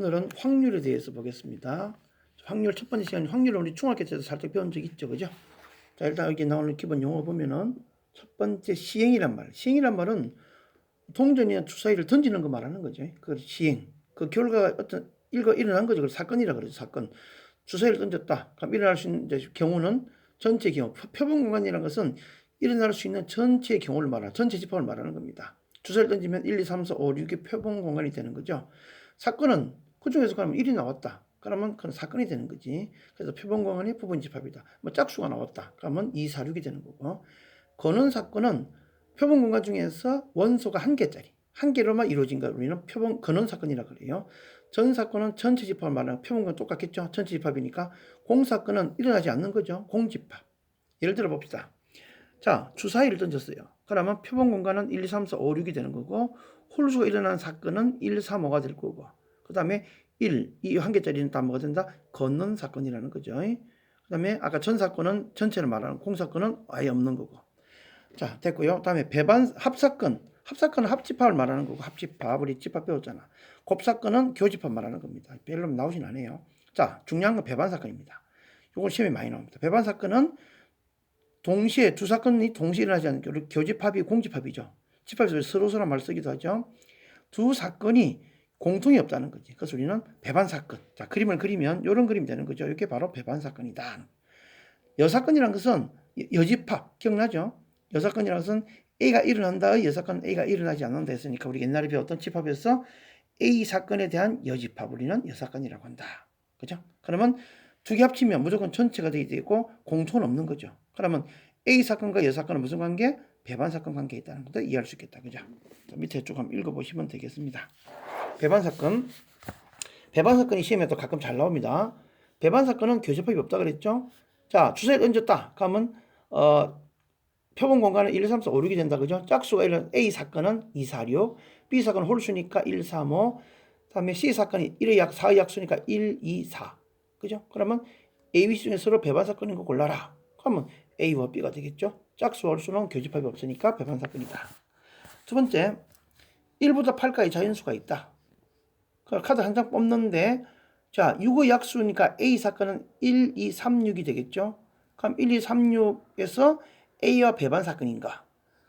오늘은 확률에 대해서 보겠습니다. 확률 첫 번째 시간 확률은 우리 중학교 때도 살짝 배운 적 있죠, 그죠? 자, 일단 여기 나오는 기본 용어 보면은 첫 번째 시행이란 말. 시행이란 말은 동전이나 주사위를 던지는 거 말하는 거죠. 그 시행. 그 결과가 어떤 일어난 거죠. 그 사건이라 그러죠. 사건. 주사위를 던졌다. 그럼 일어날 수 있는 경우는 전체 경우. 표본 공간이라는 것은 일어날 수 있는 전체 경우를 말하는, 전체 집합을 말하는 겁니다. 주사위를 던지면 1, 2, 3, 4, 5, 6이 표본 공간이 되는 거죠. 사건은 그 중에서 그러면 1이 나왔다. 그러면 그건 사건이 되는 거지. 그래서 표본 공간이 부분 집합이다. 뭐 짝수가 나왔다. 그러면 2, 4, 6이 되는 거고. 거는 사건은 표본 공간 중에서 원소가 한 개짜리. 한 개로만 이루어진 걸 우리는 표본 근원 사건이라 그래요. 전 사건은 전체 집합을 말하는 표본 공간 똑같겠죠. 전체 집합이니까 공 사건은 일어나지 않는 거죠. 공집합. 예를 들어 봅시다. 자, 주사위를 던졌어요. 그러면 표본 공간은 1, 2, 3, 4, 5, 6이 되는 거고 홀수가 일어나는 사건은 1, 3, 5가 될 거고 그 다음에 1, 이 한 개짜리는 다 뭐가 된다? 걷는 사건이라는 거죠. 그 다음에 아까 전 사건은 전체를 말하는 공 사건은 아예 없는 거고. 자, 됐고요. 그 다음에 배반 합사건. 합사건은 합집합을 말하는 거고 합집합 우리 집합 배웠잖아. 곱사건은 교집합 말하는 겁니다. 별로 나오진 않아요. 자, 중요한 건 배반 사건입니다. 이건 시험에 많이 나옵니다. 배반 사건은 동시에 두 사건이 동시에 일어나지 않는 교집합이 공집합이죠. 집합에서 서로서로 말 쓰기도 하죠. 두 사건이 공통이 없다는 거지. 그래서 우리는 배반 사건. 자, 그림을 그리면 이런 그림이 되는 거죠. 이게 바로 배반 사건이다. 여사건이라는 것은 여집합 기억나죠? 여사건이라는 것은 A가 일어난다. 여사건은 A가 일어나지 않는다 했으니까 우리 옛날에 배웠던 집합에서 A 사건에 대한 여집합 우리는 여사건이라고 한다. 그죠? 그러면 두 개 합치면 무조건 전체가 되고 공통은 없는 거죠. 그러면 A 사건과 여사건은 무슨 관계? 배반 사건 관계에 있다는 것도 이해할 수 있겠다. 그죠? 밑에 쭉 한번 읽어보시면 되겠습니다. 배반 사건. 배반 사건이 시험에 또 가끔 잘 나옵니다. 배반 사건은 교집합이 없다 그랬죠? 자, 주사위를 얹었다. 그러면 표본 공간은 1, 2, 3, 4, 5, 6이 된다. 그죠? 짝수가 A 사건은 2, 4, 6, B 사건은 홀수니까 1, 3, 5, 다음에 C 사건이 1의 약, 4의 약수니까 1, 2, 4. 그죠? 그러면 A, B 중에 서로 배반 사건인 거 골라라. 그러면 A와 B가 되겠죠? 짝수와 홀수는 교집합이 없으니까 배반 사건이다. 두 번째, 1부터 8까지 자연수가 있다. 카드 한 장 뽑는데 자, 6의 약수니까 A 사건은 1, 2, 3, 6이 되겠죠? 그럼 1, 2, 3, 6에서 A와 배반 사건인가?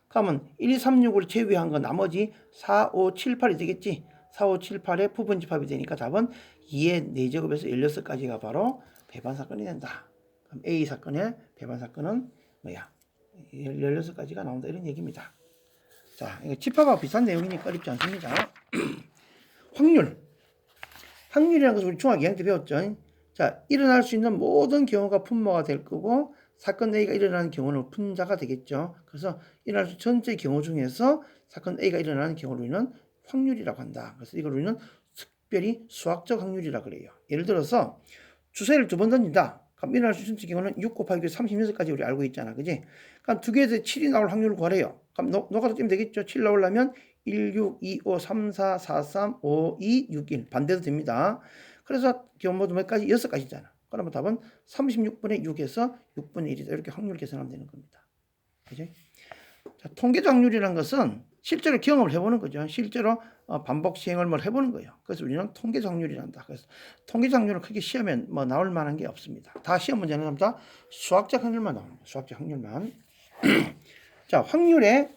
그러면 1, 2, 3, 6을 제외한 건 나머지 4, 5, 7, 8이 되겠지? 4, 5, 7, 8의 부분 집합이 되니까 답은 2의 4제곱에서 16까지가 바로 배반 사건이 된다. 그럼 A 사건의 배반 사건은 뭐야? 16까지가 나온다 이런 얘기입니다. 자, 이거 집합하고 비슷한 내용이니까 어렵지 않습니다. 확률. 확률이라는 것을 우리 중학교 2학년 때 배웠죠. 자, 일어날 수 있는 모든 경우가 분모가 될 거고 사건 A가 일어나는 경우는 분자가 되겠죠. 그래서 일어날 수 전체 경우 중에서 사건 A가 일어나는 경우를 우리는 확률이라고 한다. 그래서 이걸 우리는 특별히 수학적 확률이라고 그래요. 예를 들어서 주사위를 두 번 던진다. 그럼 일어날 수 있는 전체 경우는 6 곱하기 36까지 우리 알고 있잖아. 그지? 그럼 두 개에서 7이 나올 확률을 구하래요. 그럼 녹아서 뛰면 되겠죠. 7 나오려면 1, 6, 2, 5, 3, 4, 4, 3, 5, 2, 6, 1 반대도 됩니다. 그래서 모두 몇 가지? 6가지잖아. 그러면 답은 36분의 6에서 6분의 1이다. 이렇게 확률 계산하면 되는 겁니다. 그죠? 자, 통계적 확률이라는 것은 실제로 경험을 해보는 거죠. 실제로 반복 시행을 해보는 거예요. 그래서 우리는 통계적 확률이란다. 그래서 통계적 확률은 크게 시험에 뭐 나올 만한 게 없습니다. 다 시험 문제는 다 수학적 확률만 나옵니다. 수학적 확률만. 자, 확률의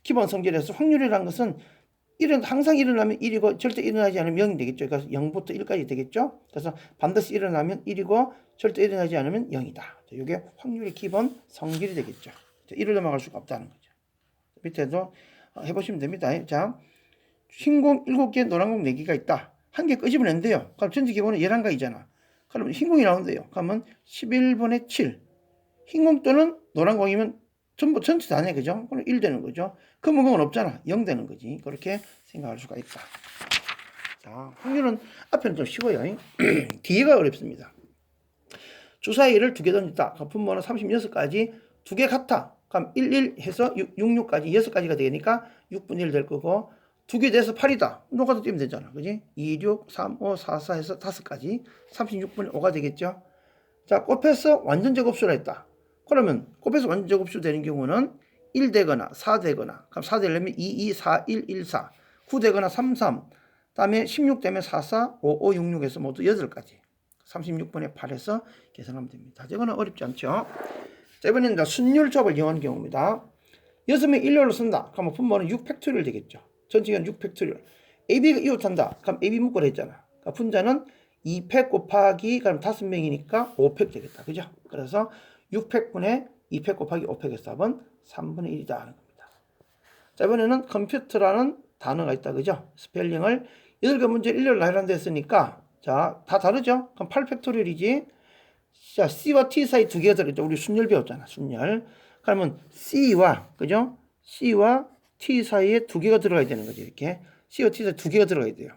기본 성질에서 확률이라는 것은 항상 일어나면 1이고 절대 일어나지 않으면 0이 되겠죠. 그래서 0부터 1까지 되겠죠. 그래서 반드시 일어나면 1이고 절대 일어나지 않으면 0이다. 이게 확률의 기본 성질이 되겠죠. 1을 넘어갈 수가 없다는 거죠. 밑에도 해보시면 됩니다. 자, 흰공 7개, 노란공 4개가 있다. 한 개 끄집어낸대요. 그럼 전체 기본은 11가지잖아. 그러면 흰공이 나온대요. 그러면 11분의 7. 흰공 또는 노란공이면 전체 다네, 그죠? 그럼 1 되는 거죠. 검은 공은 없잖아. 0 되는 거지. 그렇게 생각할 수가 있다. 자, 확률은 앞에는 좀 쉬워요. 뒤에가 어렵습니다. 주사위를 2개 던졌다. 분모는 36까지 2개 같아. 그럼 1, 1 해서 6, 6까지 6가지가 되니까 6분의 1 될 거고 2개 돼서 8이다. 녹아서 뛰면 되잖아. 그지? 2, 6, 3, 5, 4, 4 해서 5가지 36분의 5가 되겠죠. 자, 곱해서 완전 제곱수라 했다. 그러면 곱해서 완전 제곱수 되는 경우는 1 되거나 4 되거나 그럼 4 되려면 2, 2, 4, 1, 1, 4 9 되거나 3, 3 다음에 16 되면 44, 55, 66에서 모두 8가지. 36분의 8에서 계산하면 됩니다. 이거는 어렵지 않죠? 자, 이번에는 이제 순율 조합을 이용하는 경우입니다. 6명 일렬로 쓴다. 그러면 분모는 6팩토리얼 되겠죠. 전체는 6팩토리얼. AB가 이웃한다. 그럼 AB 묶어라 했잖아. 그러니까 분자는 2팩 곱하기 그럼 5명이니까 5팩 되겠다. 그죠? 그래서 6팩분의 2팩 곱하기 5팩에서 답은 3분의 1이다 하는 겁니다. 자, 이번에는 컴퓨터라는 단어가 있다. 그죠? 스펠링을 8개 문제 일렬로 나열한다 했으니까 자, 다 다르죠? 그럼 8팩토리얼이지. 자, C와 T 사이 두 개가 들어있죠. 우리 순열 배웠잖아. 순열. 그러면 C와, 그죠? C와 T 사이에 두 개가 들어가야 되는 거죠. 이렇게. C와 T 사이에 두 개가 들어가야 돼요.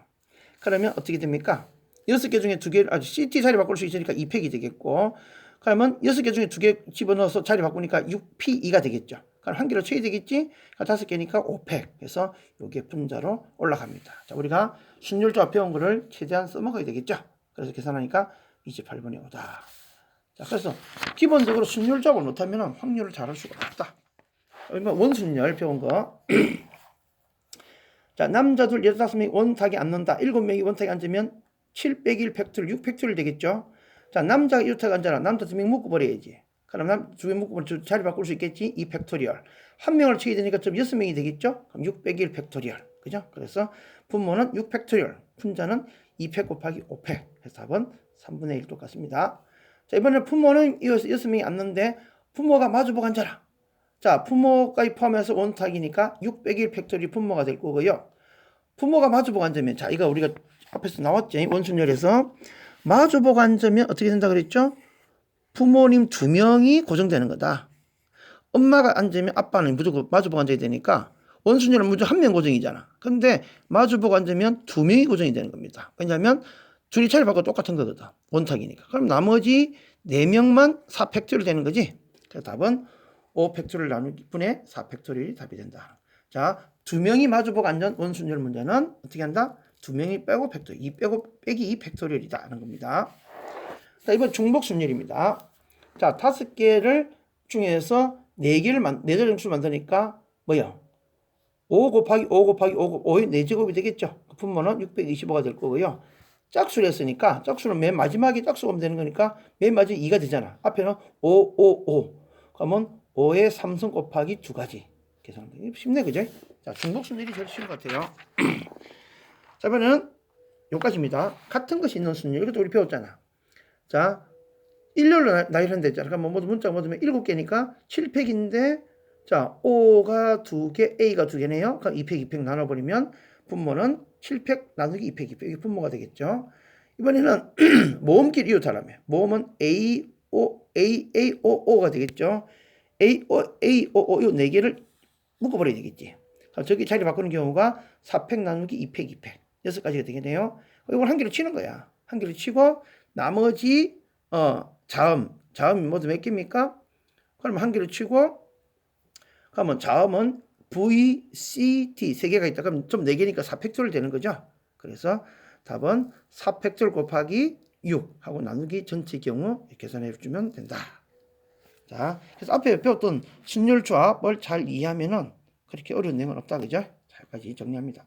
그러면 어떻게 됩니까? 6개 중에 두 개를, CT 자리 바꿀 수 있으니까 2팩이 되겠고, 그러면 6개 중에 두 개 집어넣어서 자리 바꾸니까 6P2가 되겠죠. 그럼 한 개로 채이 되겠지? 5개니까 5팩. 그래서 요게 분자로 올라갑니다. 자, 우리가 순율조합 배운 거를 최대한 써먹어야 되겠죠? 그래서 계산하니까 28분의 5다. 자, 그래서 기본적으로 순율조합을 못하면 확률을 잘할 수가 없다. 원순열 배운 거. 자, 남자 둘, 여자 5명이 원탁에 앉는다. 7명이 원탁에 앉으면 7 빼기 1 팩토리얼, 6 팩토리얼 되겠죠? 자, 남자가 이웃탁에 앉아라. 남자 2명 묶어버려야지. 그럼 2명 묶어버리면 자리 바꿀 수 있겠지? 2 팩토리얼. 한 명을 치게 되니까 좀 6명이 되겠죠? 그럼 6 빼기 1 팩토리얼. 그죠? 그래서 분모는 6 팩토리얼. 분자는 2팩 곱하기 5팩. 해서 답은 3분의 1 똑같습니다. 자, 이번에 분모는 6명이 앉는데 분모가 마주보고 앉아라. 자, 분모까지 포함해서 원탁이니까 6 빼기 1 팩토리얼 분모가 될 거고요. 분모가 마주보고 앉으면, 자, 이거 우리가 앞에서 나왔죠. 원순열에서. 마주보고 앉으면 어떻게 된다 그랬죠? 부모님 2명이 고정되는 거다. 엄마가 앉으면 아빠는 무조건 마주보고 앉아야 되니까 원순열은 무조건 1명 고정이잖아. 근데 마주보고 앉으면 2명이 고정이 되는 겁니다. 왜냐하면 둘이 자리 바꿔 똑같은 거거든. 원탁이니까. 그럼 나머지 4명만 4팩토리얼 되는 거지. 그래서 답은 5팩토리얼 나누기 분의 4팩토리얼이 답이 된다. 자, 2명이 마주보고 앉은 원순열 문제는 어떻게 한다? 2명이 빼고 팩토리얼, 2 빼고 빼기 2 팩토리얼이다 하는 겁니다. 자, 이번 중복순열입니다. 자, 5개를 중에서 4개를 정수를 만드니까 뭐야? 5 곱하기 5 곱하기 5의 4제곱이 되겠죠. 그 분모는 625가 될 거고요. 짝수를 했으니까 짝수는 맨 마지막에 짝수가 오면 되는 거니까 맨 마지막에 2가 되잖아. 앞에는 5, 5, 5. 그러면 5의 3승 곱하기 2가지. 계산하면 쉽네, 그죠? 자, 중복순열이 제일 쉬운 것 같아요. 자, 이번에는 여기까지입니다. 같은 것이 있는 순열. 이것도 우리 배웠잖아. 자, 일렬로 나열한다 했잖아. 그럼 모두 문자가 모두면 7개니까 7팩인데, 자, O가 2개, A가 2개네요. 그럼 2팩, 2팩 나눠버리면 분모는 7팩 나누기 2팩, 2팩. 이게 분모가 되겠죠. 이번에는 모음끼리 이웃하라며. 모음은 A, O, A, A, O, O가 되겠죠. A, O, A, O, O, 이 4개를 묶어버려야 되겠지. 저기 자리 바꾸는 경우가 4팩 나누기 2팩, 2팩. 6가지가 되겠네요. 이걸 한 개로 치는 거야. 한 개로 치고, 나머지, 자음이 모두 몇 개입니까? 그럼 한 개로 치고, 그러면 자음은 V, C, D 3개가 있다. 그럼 좀 4개니까 4팩토리얼 되는 거죠. 그래서 답은 4팩토리얼 곱하기 6 하고 나누기 전체 경우 계산해 주면 된다. 자, 그래서 앞에 배웠던 순열 조합을 잘 이해하면은 그렇게 어려운 내용은 없다. 그죠? 자, 여기까지 정리합니다.